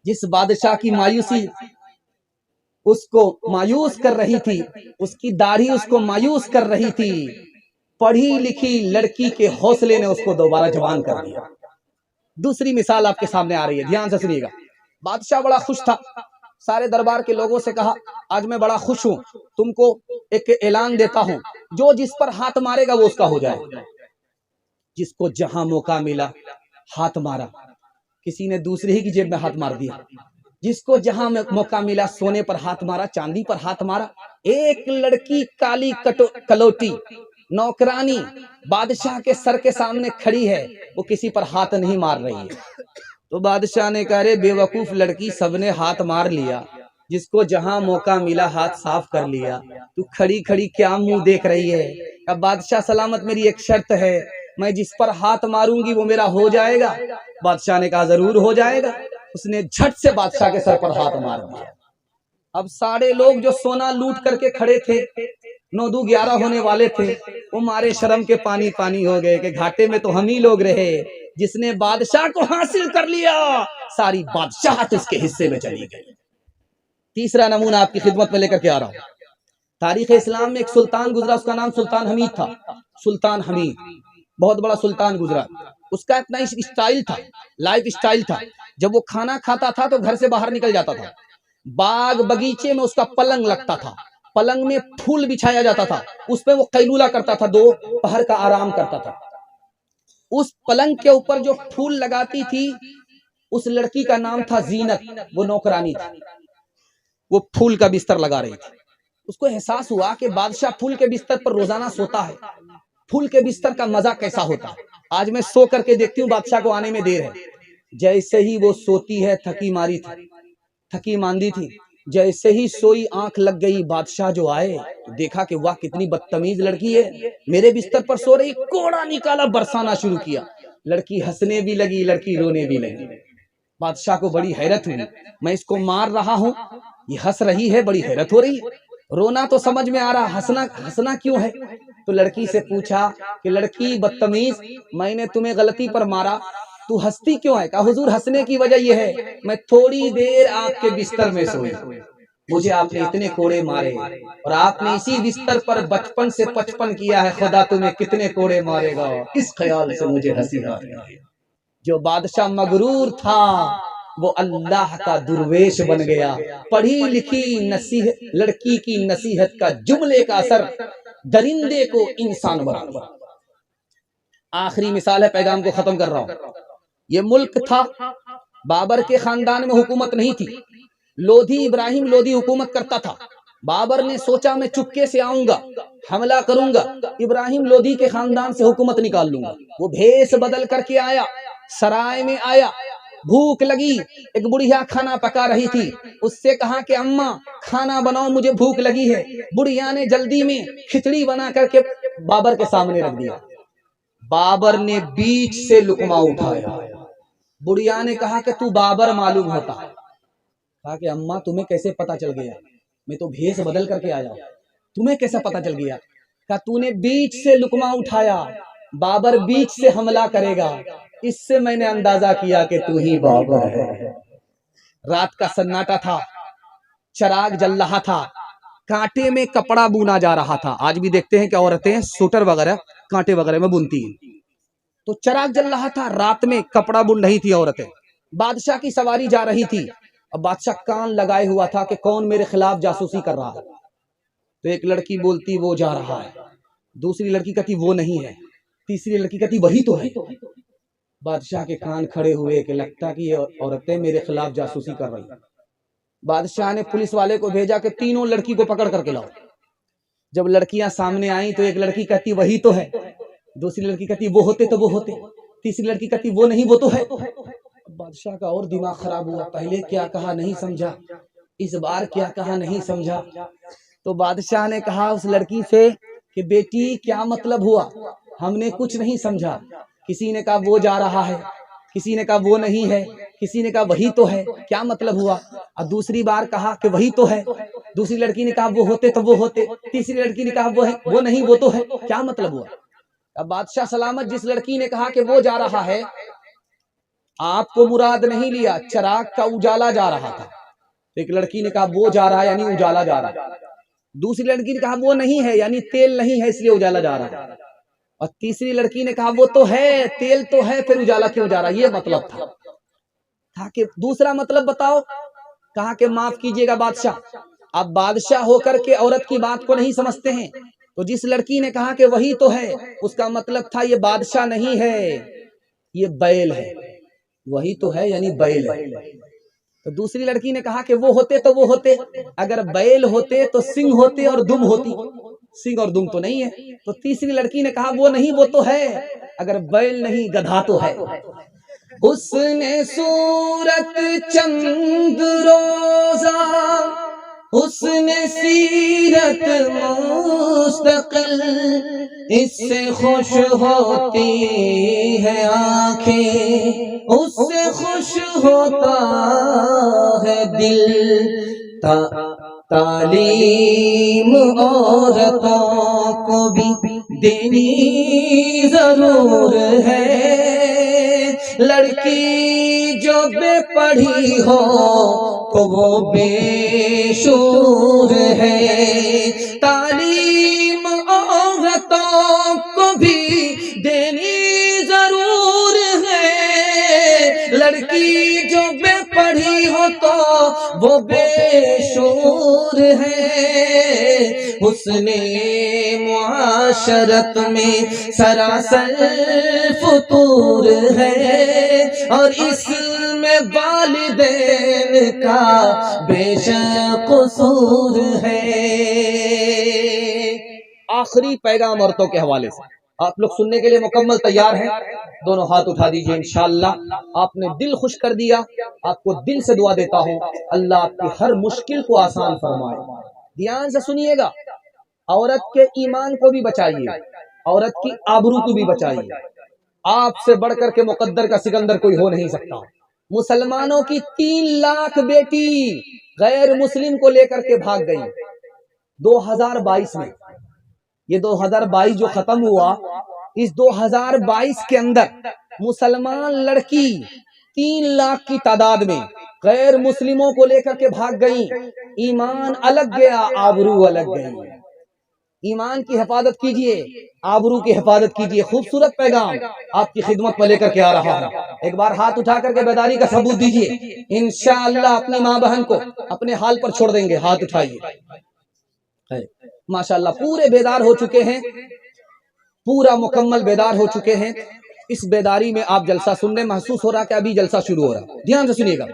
جس بادشاہ کی مایوسی اس کو مایوس کر رہی تھی، اس کی داڑھی اس کو مایوس کر رہی تھی، پڑھی لکھی لڑکی کے حوصلے نے اس کو دوبارہ جوان کر دیا۔ دوسری مثال آپ کے سامنے آ رہی ہے، دھیان سے سنیے گا۔ بادشاہ بڑا خوش تھا، سارے دربار کے لوگوں سے کہا آج میں بڑا خوش ہوں، تم کو ایک اعلان دیتا ہوں، جو جس پر ہاتھ مارے گا وہ اس کا ہو جائے۔ جس کو جہاں موقع ملا ہاتھ مارا، کسی نے دوسرے ہی کی جیب میں ہاتھ مار دیا۔ جس کو جہاں موقع ملا سونے پر ہاتھ مارا، چاندی پر ہاتھ مارا۔ ایک لڑکی کالی کلوٹی نوکرانی بادشاہ کے سر کے سامنے کھڑی ہے، وہ کسی پر ہاتھ نہیں مار رہی ہے۔ تو بادشاہ نے کہا رے بے وقوف لڑکی، سب نے ہاتھ مار لیا، جس کو جہاں موقع ملا ہاتھ صاف کر لیا، تو کھڑی کھڑی کیا منہ دیکھ رہی ہے؟ اب بادشاہ سلامت میری ایک شرط ہے، میں جس پر ہاتھ ماروں گی وہ میرا ہو جائے گا۔ بادشاہ نے کہا ضرور ہو جائے گا۔ اس نے جھٹ سے بادشاہ کے سر پر ہاتھ مار دیا۔ اب سارے لوگ جو سونا لوٹ کر کے کھڑے تھے، 9 دو 11 ہونے والے تھے، وہ مارے شرم کے پانی پانی ہو گئے کہ گھاٹے میں تو ہم ہی لوگ رہے۔ جس نے بادشاہ کو حاصل کر لیا، ساری بادشاہت اس کے حصے میں چلی گئی۔ تیسرا نمونہ آپ کی خدمت میں لے کر کے آ رہا ہوں۔ تاریخ اسلام میں ایک سلطان گزرا، اس کا نام سلطان حمید تھا۔ سلطان حمید بہت بڑا سلطان گزرا۔ اس کا اتنا اسٹائل تھا، لائف اسٹائل تھا، جب وہ کھانا کھاتا تھا تو گھر سے باہر نکل جاتا تھا، باغ بگیچے میں اس کا پلنگ لگتا تھا، پلنگ میں پھول بچھایا جاتا تھا، اس پہ وہ قیلولہ کرتا تھا، 2 پہر کا آرام کرتا تھا۔ اس پلنگ کے اوپر جو پھول لگاتی تھی اس لڑکی کا نام تھا زینت، وہ نوکرانی تھی، وہ پھول کا بستر لگا رہی تھی۔ اس کو احساس ہوا کہ بادشاہ پھول کے بستر پر روزانہ سوتا ہے، پھول کے بستر کا مزہ کیسا ہوتا ہے، آج میں سو کر کے دیکھتی ہوں بادشاہ کو آنے میں دیر ہے۔ جیسے ہی وہ سوتی ہے، تھکی ماندی تھی، جیسے ہی سوئی آنکھ لگ گئی، بادشاہ جو آئے تو دیکھا کہ واہ کتنی بدتمیز لڑکی ہے، میرے بستر پر سو رہی، کوڑا نکالا برسانا شروع کیا۔ لڑکی ہنسنے بھی لگی، لڑکی رونے بھی لگی۔ بادشاہ کو بڑی حیرت ہوئی، میں اس کو مار رہا ہوں، یہ ہنس رہی ہے، بڑی حیرت ہو رہی ہے، رونا تو سمجھ میں آ رہا، ہنسنا کیوں ہے؟ تو لڑکی سے پوچھا کہ لڑکی بدتمیز، میں نے تمہیں غلطی پر مارا، تو ہنستی کیوں ہے؟ کہا حضور ہنسنے کی وجہ یہ ہے، میں تھوڑی دیر آپ کے بستر میں سوئی، مجھے آپ نے اتنے کوڑے مارے، اور آپ نے اسی بستر پر بچپن سے 55 کیا ہے، خدا تمہیں کتنے کوڑے مارے گا، اس خیال سے مجھے ہنسی آ رہی ہے۔ جو بادشاہ مغرور تھا وہ اللہ کا درویش بن گیا۔ پڑھی لکھی لڑکی کی نصیحت کا جملے کا اثر درندے کو انسان بنا دیا۔ آخری مثال ہے، پیغام کو ختم کر رہا ہوں۔ یہ ملک تھا، بابر کے خاندان میں حکومت نہیں تھی، لودھی ابراہیم لودھی حکومت کرتا تھا۔ بابر نے سوچا میں چپکے سے آؤں گا، حملہ کروں گا، ابراہیم لودھی کے خاندان سے حکومت نکال لوں گا۔ وہ بھیس بدل کر کے آیا، سرائے میں آیا، بھوک لگی، ایک بڑھیا کھانا پکا رہی تھی، اس سے کہا کہ اماں کھانا بناؤ، مجھے بھوک لگی ہے۔ بڑھیا نے جلدی میں کھچڑی بنا کر کے بابر کے سامنے رکھ دیا۔ بابر نے بیچ سے لقمہ اٹھایا۔ بڑھیا نے کہا کہ تو بابر معلوم ہوتا ہے۔ کہا کہ اماں تمہیں کیسے پتا چل گیا؟ میں تو بھیس بدل کر کے آیا، تمہیں کیسے پتا چل گیا؟ کہا تو نے بیچ سے لقمہ اٹھایا، بابر بیچ سے حملہ کرے گا، اس سے میں نے اندازہ کیا کہ تو ہی بابر ہے۔ رات کا سناٹا تھا، چراغ جل رہا تھا، کانٹے میں کپڑا بونا جا رہا تھا۔ آج بھی دیکھتے ہیں کہ عورتیں سوٹر وغیرہ کانٹے وغیرہ میں بنتی ہیں۔ تو چراغ جل رہا تھا، رات میں کپڑا بن رہی تھی عورتیں، بادشاہ کی سواری جا رہی تھی۔ اب بادشاہ کان لگائے ہوا تھا کہ کون میرے خلاف جاسوسی کر رہا ہے۔ تو ایک لڑکی بولتی وہ جا رہا ہے، دوسری لڑکی کہتی وہ نہیں ہے، تیسری لڑکی کہتی وہی تو ہے۔ بادشاہ کے کان کھڑے ہوئے کہ لگتا کہ یہ عورتیں میرے خلاف جاسوسی کر رہی۔ بادشاہ نے پولیس والے کو بھیجا کہ تینوں لڑکی کو پکڑ کر کے لاؤ۔ جب لڑکیاں سامنے آئیں تو ایک لڑکی کہتی وہی تو ہے، دوسری لڑکی کہتی وہ ہوتے تو وہ ہوتے، تیسری لڑکی کہتی وہ نہیں وہ تو ہے۔ بادشاہ کا اور دماغ خراب ہوا، پہلے کیا کہا نہیں سمجھا، اس بار کیا کہا نہیں سمجھا۔ تو بادشاہ نے کہا اس لڑکی سے کہ بیٹی کیا مطلب ہوا، ہم نے کچھ نہیں سمجھا۔ کسی نے کہا وہ جا رہا ہے، کسی نے کہا وہ نہیں ہے، کسی نے کہا وہی تو ہے، کیا مطلب ہوا؟ اب دوسری بار کہا کہ وہی تو ہے، دوسری لڑکی نے کہا وہ ہوتے تو وہ ہوتے، تیسری لڑکی نے کہا وہ نہیں وہ تو ہے، کیا مطلب ہوا؟ اب بادشاہ سلامت جس لڑکی نے کہا کہ وہ جا رہا ہے، آپ کو مراد نہیں لیا، چراغ کا اجالا جا رہا تھا، ایک لڑکی نے کہا وہ جا رہا ہے یعنی اجالا جا رہا ہے، دوسری لڑکی نے کہا وہ نہیں ہے یعنی تیل نہیں ہے اس لیے اجالا جا رہا ہے، اور تیسری لڑکی نے کہا وہ تو ہے، تیل تو ہے، پھر اجالا کیوں جا رہا ہے؟ یہ مطلب تھا کہ دوسرا مطلب بتاؤ، کہا کہ معاف کیجئے گا بادشاہ، آپ بادشاہ ہو کر کے عورت کی بات کو نہیں سمجھتے ہیں، تو جس لڑکی نے کہا کہ وہی تو ہے، اس کا مطلب تھا یہ بادشاہ نہیں ہے، یہ بیل ہے، وہی تو ہے یعنی بیل ہے۔ تو دوسری لڑکی نے کہا کہ وہ ہوتے تو وہ ہوتے، اگر بیل ہوتے تو سنگ ہوتے اور دم ہوتی، سنگ اور دم تو نہیں ہے۔ تو تیسری لڑکی نے کہا وہ نہیں، وہ تو ہے، اگر بیل نہیں گدھا تو ہے۔ اس نے صورت چند روزہ، اس نے سیرت مستقل، اس سے خوش ہوتی ہے آنکھیں، اس سے خوش ہوتا ہے دل۔ تعلیم عورتوں کو بھی دینی ضرور ہے، لڑکی جو بے پڑھی ہو تو وہ بے شعور ہے۔ تعلیم عورتوں کو بھی دینی ضرور ہے، لڑکی جو بے پڑھی ہو تو وہ بے شعور ہے۔ حسن معاشرت میں سراسر فطور ہے، اور اس میں والدین کا بے شک قصور ہے۔ آخری پیغام عورتوں کے حوالے سے آپ لوگ سننے کے لیے مکمل تیار ہیں؟ دونوں ہاتھ اٹھا دیجئے۔ انشاءاللہ آپ نے دل خوش کر دیا، آپ کو دل سے دعا دیتا ہوں اللہ آپ کی ہر مشکل کو آسان فرمائے۔ دھیان سے سنیے گا، عورت کے ایمان کو بھی بچائیے، عورت کی آبرو کو بھی بچائیے۔ آپ سے بڑھ کر کے مقدر کا سکندر کوئی ہو نہیں سکتا۔ مسلمانوں کی 3 لاکھ بیٹی غیر مسلم کو لے کر کے بھاگ گئی 2022 میں۔ یہ 2022 جو ختم ہوا، اس 2022 کے اندر مسلمان لڑکی 3 لاکھ کی تعداد میں غیر مسلموں کو لے کر کے بھاگ گئی۔ ایمان الگ گیا، آبرو الگ گئی۔ ایمان کی حفاظت کیجئے، آبرو کی حفاظت کیجئے۔ خوبصورت پیغام آپ کی خدمت میں لے کر کے آ رہا ہوں۔ ایک بار ہاتھ اٹھا کر کے بیداری کا ثبوت دیجئے، انشاءاللہ اپنی ماں بہن کو اپنے حال پر چھوڑ دیں گے۔ ہاتھ اٹھائیے۔ ماشاءاللہ پورے بیدار ہو چکے ہیں، پورا مکمل بیدار ہو چکے ہیں۔ اس بیداری میں آپ جلسہ سن رہے، محسوس ہو رہا کہ ابھی جلسہ شروع ہو رہا ہے۔ دھیان سے سنیے گا۔